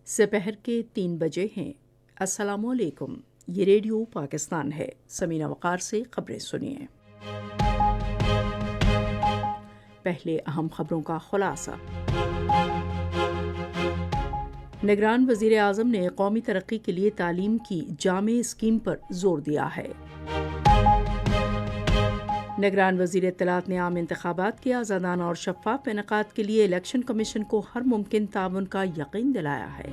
سپہر کے 3 بجے ہیں۔ السلام علیکم، یہ ریڈیو پاکستان ہے۔ سمینہ وقار سے خبریں سنیے۔ پہلے اہم خبروں کا خلاصہ۔ نگران وزیر اعظم نے قومی ترقی کے لیے تعلیم کی جامع اسکیم پر زور دیا ہے۔ نگران وزیر اطلاعات نے عام انتخابات کے آزادانہ اور شفاف انعقاد کے لیے الیکشن کمیشن کو ہر ممکن تعاون کا یقین دلایا ہے۔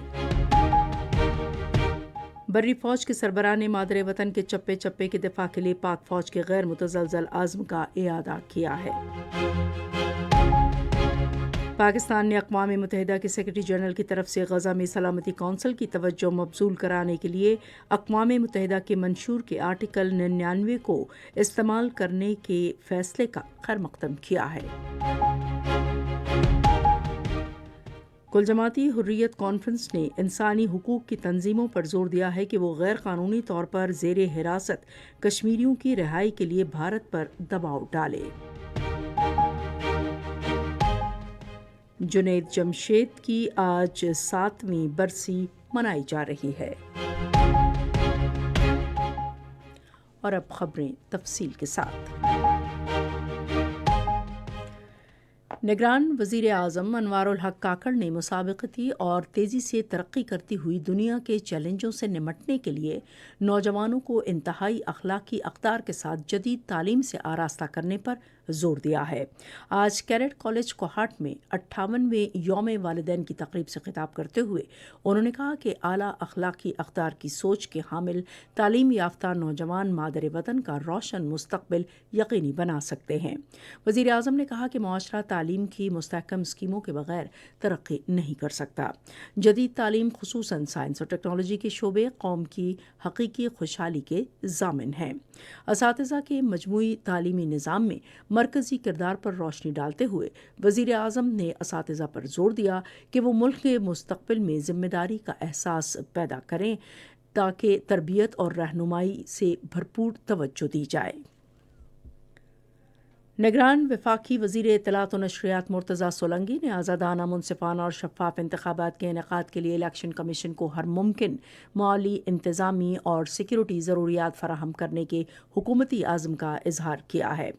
بری فوج کے سربراہ نے مادر وطن کے چپے چپے کے دفاع کے لیے پاک فوج کے غیر متزلزل عزم کا اعادہ کیا ہے۔ پاکستان نے اقوام متحدہ کے سیکرٹری جنرل کی طرف سے غزہ میں سلامتی کونسل کی توجہ مبذول کرانے کے لیے اقوام متحدہ کے منشور کے آرٹیکل 99 کو استعمال کرنے کے فیصلے کا خیر مقدم کیا ہے۔ کل جماعتی حریت کانفرنس نے انسانی حقوق کی تنظیموں پر زور دیا ہے کہ وہ غیر قانونی طور پر زیر حراست کشمیریوں کی رہائی کے لیے بھارت پر دباؤ ڈالے۔ جنید جمشید کی آج 7ویں برسی منائی جا رہی ہے۔ اور اب خبریں تفصیل کے ساتھ۔ نگران وزیر اعظم انوار الحق کاکڑ نے مسابقتی اور تیزی سے ترقی کرتی ہوئی دنیا کے چیلنجوں سے نمٹنے کے لیے نوجوانوں کو انتہائی اخلاقی اقدار کے ساتھ جدید تعلیم سے آراستہ کرنے پر زور دیا ہے۔ آج کیڈٹ کالج کوہاٹ میں 58ویں یوم والدین کی تقریب سے خطاب کرتے ہوئے انہوں نے کہا کہ اعلیٰ اخلاقی اقدار کی سوچ کے حامل تعلیم یافتہ نوجوان مادر وطن کا روشن مستقبل یقینی بنا سکتے ہیں۔ وزیر اعظم نے کہا کہ معاشرہ تعلیم کی مستحکم اسکیموں کے بغیر ترقی نہیں کر سکتا۔ جدید تعلیم خصوصاً سائنس اور ٹیکنالوجی کے شعبے قوم کی حقیقی خوشحالی کے ضامن ہیں۔ اساتذہ کے مجموعی تعلیمی نظام میں مرکزی کردار پر روشنی ڈالتے ہوئے وزیر اعظم نے اساتذہ پر زور دیا کہ وہ ملک کے مستقبل میں ذمہ داری کا احساس پیدا کریں تاکہ تربیت اور رہنمائی سے بھرپور توجہ دی جائے۔ نگران وفاقی وزیر اطلاعات و نشریات مرتضیٰ سولنگی نے آزادانہ، منصفانہ اور شفاف انتخابات کے انعقاد کے لیے الیکشن کمیشن کو ہر ممکن مالی، انتظامی اور سیکیورٹی ضروریات فراہم کرنے کے حکومتی عزم کا اظہار کیا ہے۔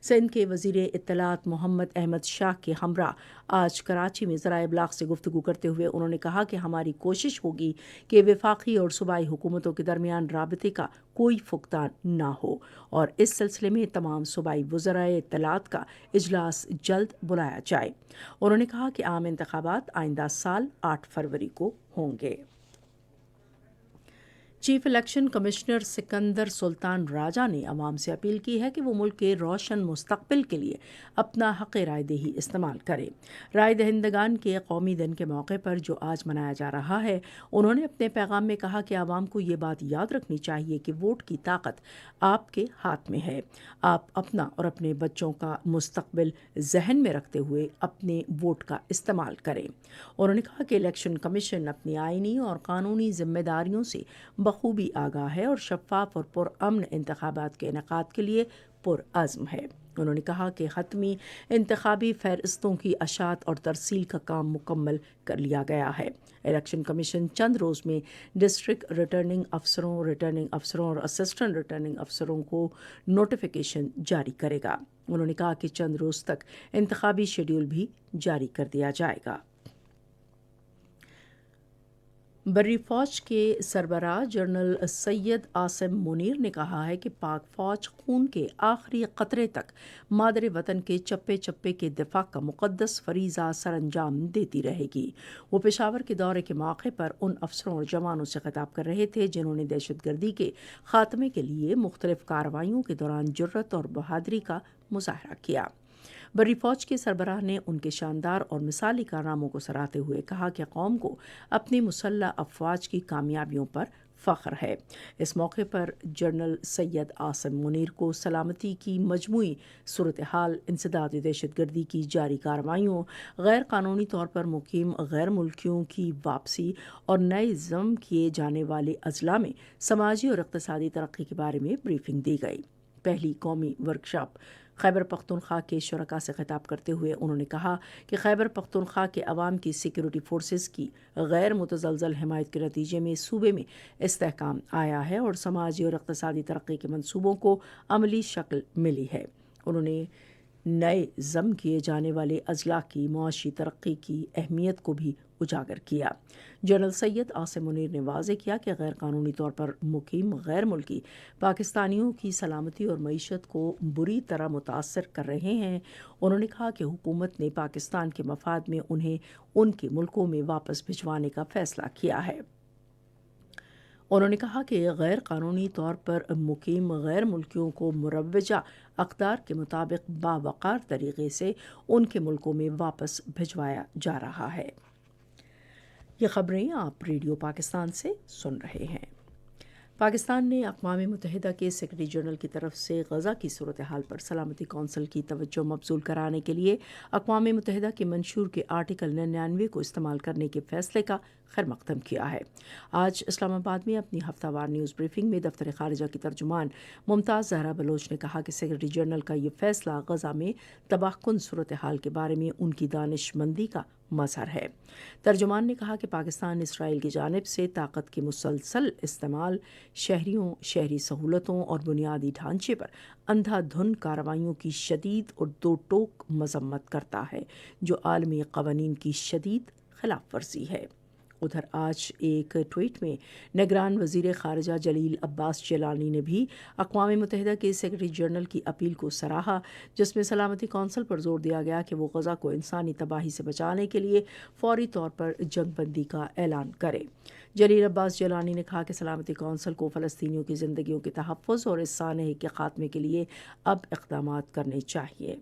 سندھ کے وزیر اطلاعات محمد احمد شاہ کے ہمراہ آج کراچی میں ذرائع ابلاغ سے گفتگو کرتے ہوئے انہوں نے کہا کہ ہماری کوشش ہوگی کہ وفاقی اور صوبائی حکومتوں کے درمیان رابطے کا کوئی فقدان نہ ہو، اور اس سلسلے میں تمام صوبائی وزرائے اطلاعات کا اجلاس جلد بلایا جائے۔ انہوں نے کہا کہ عام انتخابات آئندہ سال 8 فروری کو ہوں گے۔ چیف الیکشن کمشنر سکندر سلطان راجہ نے عوام سے اپیل کی ہے کہ وہ ملک کے روشن مستقبل کے لیے اپنا حق رائے دہی استعمال کریں۔ رائے دہندگان کے قومی دن کے موقع پر جو آج منایا جا رہا ہے، انہوں نے اپنے پیغام میں کہا کہ عوام کو یہ بات یاد رکھنی چاہیے کہ ووٹ کی طاقت آپ کے ہاتھ میں ہے۔ آپ اپنا اور اپنے بچوں کا مستقبل ذہن میں رکھتے ہوئے اپنے ووٹ کا استعمال کریں۔ انہوں نے کہا کہ الیکشن کمیشن اپنی آئینی اور قانونی ذمہ داریوں سے بخوبی آگاہ ہے اور شفاف اور پرامن انتخابات کے انعقاد کے لیے پرعزم ہے۔ انہوں نے کہا کہ حتمی انتخابی فہرستوں کی اشاعت اور ترسیل کا کام مکمل کر لیا گیا ہے۔ الیکشن کمیشن چند روز میں ڈسٹرکٹ ریٹرننگ افسروں اور اسسٹنٹ ریٹرننگ افسروں کو نوٹیفیکیشن جاری کرے گا۔ انہوں نے کہا کہ چند روز تک انتخابی شیڈول بھی جاری کر دیا جائے گا۔ بری فوج کے سربراہ جنرل سید عاصم منیر نے کہا ہے کہ پاک فوج خون کے آخری قطرے تک مادر وطن کے چپے چپے کے دفاع کا مقدس فریضہ سر انجام دیتی رہے گی۔ وہ پشاور کے دورے کے موقع پر ان افسروں اور جوانوں سے خطاب کر رہے تھے جنہوں نے دہشت گردی کے خاتمے کے لیے مختلف کارروائیوں کے دوران جرات اور بہادری کا مظاہرہ کیا۔ بری فوج کے سربراہ نے ان کے شاندار اور مثالی کارناموں کو سراہتے ہوئے کہا کہ قوم کو اپنی مسلح افواج کی کامیابیوں پر فخر ہے۔ اس موقع پر جنرل سید عاصم منیر کو سلامتی کی مجموعی صورتحال، انسداد دہشت گردی کی جاری کارروائیوں، غیر قانونی طور پر مقیم غیر ملکیوں کی واپسی اور نئے ضم کیے جانے والے اضلاع میں سماجی اور اقتصادی ترقی کے بارے میں بریفنگ دی گئی۔ پہلی قومی ورکشاپ خیبر پختونخوا کے شرکاء سے خطاب کرتے ہوئے انہوں نے کہا کہ خیبر پختونخوا کے عوام کی سیکیورٹی فورسز کی غیر متزلزل حمایت کے نتیجے میں صوبے میں استحکام آیا ہے اور سماجی اور اقتصادی ترقی کے منصوبوں کو عملی شکل ملی ہے۔ انہوں نے نئے ضم کیے جانے والے اضلاع کی معاشی ترقی کی اہمیت کو بھی اجاگر کیا۔ جنرل سید عاصم منیر نے واضح کیا کہ غیر قانونی طور پر مقیم غیر ملکی پاکستانیوں کی سلامتی اور معیشت کو بری طرح متاثر کر رہے ہیں۔ انہوں نے کہا کہ حکومت نے پاکستان کے مفاد میں انہیں ان کے ملکوں میں واپس بھجوانے کا فیصلہ کیا ہے۔ انہوں نے کہا کہ غیر قانونی طور پر مقیم غیر ملکیوں کو مروجہ اقدار کے مطابق باوقار طریقے سے ان کے ملکوں میں واپس بھجوایا جا رہا ہے۔ یہ خبریں آپ ریڈیو پاکستان سے سن رہے ہیں۔ پاکستان نے اقوام متحدہ کے سیکرٹری جنرل کی طرف سے غزہ کی صورتحال پر سلامتی کونسل کی توجہ مبذول کرانے کے لیے اقوام متحدہ کے منشور کے آرٹیکل 99 کو استعمال کرنے کے فیصلے کا خیر مقدم کیا ہے۔ آج اسلام آباد میں اپنی ہفتہ وار نیوز بریفنگ میں دفتر خارجہ کی ترجمان ممتاز زہرا بلوچ نے کہا کہ سیکرٹری جنرل کا یہ فیصلہ غزہ میں تباہ کن صورتحال کے بارے میں ان کی دانش مندی کا مظہر ہے۔ ترجمان نے کہا کہ پاکستان اسرائیل کی جانب سے طاقت کے مسلسل استعمال، شہریوں، شہری سہولتوں اور بنیادی ڈھانچے پر اندھا دھن کارروائیوں کی شدید اور دو ٹوک مذمت کرتا ہے، جو عالمی قوانین کی شدید خلاف ورزی ہے۔ ادھر آج ایک ٹویٹ میں نگران وزیر خارجہ جلیل عباس جیلانی نے بھی اقوام متحدہ کے سیکرٹری جنرل کی اپیل کو سراہا، جس میں سلامتی کونسل پر زور دیا گیا کہ وہ غزہ کو انسانی تباہی سے بچانے کے لیے فوری طور پر جنگ بندی کا اعلان کرے۔ جلیل عباس جیلانی نے کہا کہ سلامتی کونسل کو فلسطینیوں کی زندگیوں کے تحفظ اور اس سانحے کے خاتمے کے لیے اب اقدامات کرنے چاہیے۔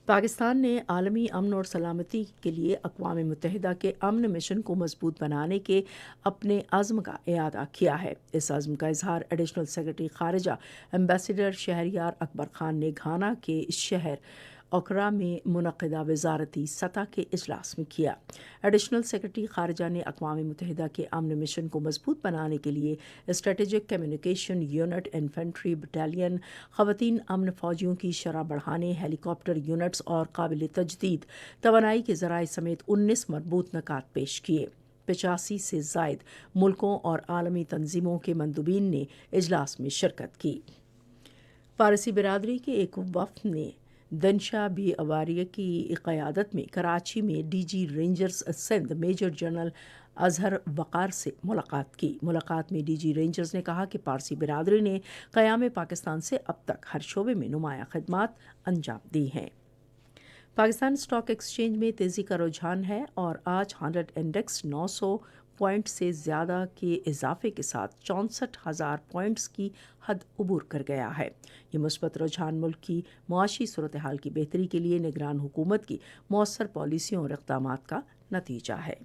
پاکستان نے عالمی امن اور سلامتی کے لیے اقوام متحدہ کے امن مشن کو مضبوط بنانے کے اپنے عزم کا اعادہ کیا ہے۔ اس عزم کا اظہار ایڈیشنل سیکرٹری خارجہ ایمبیسڈر شہریار اکبر خان نے گھانا کے شہر اوکرا میں منعقدہ وزارتی سطح کے اجلاس میں کیا۔ ایڈیشنل سیکرٹری خارجہ نے اقوام متحدہ کے امن مشن کو مضبوط بنانے کے لیے strategic communication unit, infantry battalion, خواتین امن فوجیوں کی شرح بڑھانے، ہیلی کاپٹر یونٹس اور قابل تجدید توانائی کے ذرائع سمیت 19 مربوط نکات پیش کیے۔ 85 سے زائد ملکوں اور عالمی تنظیموں کے مندوبین نے اجلاس میں شرکت کی۔ فارسی برادری کے ایک وفد نے دنشا بی اواریہ کی قیادت میں کراچی میں D G Rangers Sindh major general Azhar Waqar سے ملاقات کی۔ ملاقات میں ڈی جی رینجرز نے کہا کہ پارسی برادری نے قیام پاکستان سے اب تک ہر شعبے میں نمایاں خدمات انجام دی ہیں۔ پاکستان اسٹاک ایکسچینج میں تیزی کا رجحان ہے اور آج 100 انڈیکس 900 پوائنٹ سے زیادہ کے اضافے کے ساتھ 64,000 پوائنٹس کی حد عبور کر گیا ہے۔ یہ مثبت رجحان ملک کی معاشی صورتحال کی بہتری کے لیے نگران حکومت کی مؤثر پالیسیوں اور اقدامات کا نتیجہ ہے۔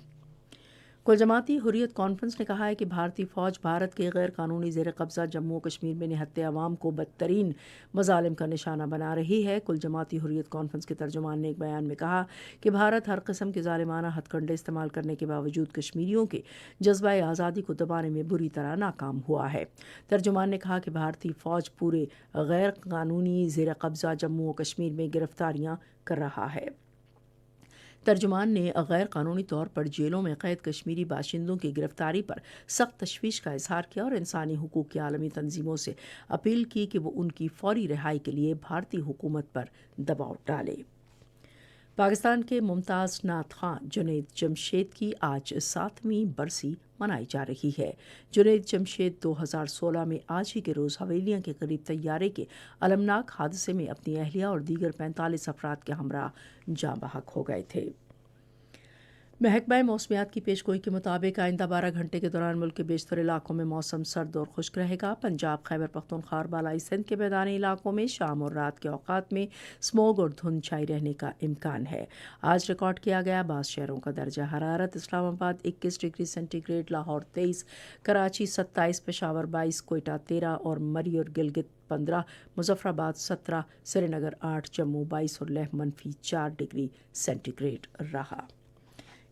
کل جماعتی حریت کانفرنس نے کہا ہے کہ بھارتی فوج بھارت کے غیر قانونی زیر قبضہ جموں و کشمیر میں نہتے عوام کو بدترین مظالم کا نشانہ بنا رہی ہے۔ کل جماعتی حریت کانفرنس کے ترجمان نے ایک بیان میں کہا کہ بھارت ہر قسم کے ظالمانہ ہتھ کنڈے استعمال کرنے کے باوجود کشمیریوں کے جذبہ آزادی کو دبانے میں بری طرح ناکام ہوا ہے۔ ترجمان نے کہا کہ بھارتی فوج پورے غیر قانونی زیر قبضہ جموں و کشمیر میں گرفتاریاں کر رہا ہے۔ ترجمان نے غیر قانونی طور پر جیلوں میں قید کشمیری باشندوں کی گرفتاری پر سخت تشویش کا اظہار کیا اور انسانی حقوق کی عالمی تنظیموں سے اپیل کی کہ وہ ان کی فوری رہائی کے لیے بھارتی حکومت پر دباؤ ڈالے۔ پاکستان کے ممتاز نعت خواں جنید جمشید کی آج 7ویں برسی منائی جا رہی ہے۔ جنید جمشید 2016 میں آج ہی کے روز حویلیاں کے قریب طیارے کے المناک حادثے میں اپنی اہلیہ اور دیگر 45 افراد کے ہمراہ جاں بحق ہو گئے تھے۔ محکمہ موسمیات کی پیشگوئی کے مطابق آئندہ 12 گھنٹے کے دوران ملک کے بیشتر علاقوں میں موسم سرد اور خشک رہے گا۔ پنجاب، خیبر پختونخوا اور بالائی سندھ کے میدانی علاقوں میں شام اور رات کے اوقات میں اسموگ اور دھند چھائی رہنے کا امکان ہے۔ آج ریکارڈ کیا گیا بعض شہروں کا درجہ حرارت: Islamabad 21 degree centigrade, Lahore 23، Karachi 27، Peshawar 22، Quetta 13 اور مری اور گلگت 15، مظفر آباد 17، سری نگر 8، جموں 22 اور لیہ -4 ڈگری سینٹی گریڈ رہا۔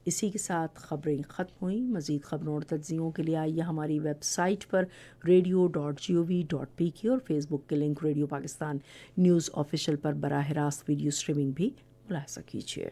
اسی کے ساتھ خبریں ختم ہوئیں۔ مزید خبروں اور تجزیوں کے لیے آئیے ہماری ویب سائٹ پر radio.gov.pk اور فیس بک کے link radio Pakistan news official پر براہ راست ویڈیو اسٹریمنگ بھی ملاحظہ کیجیے۔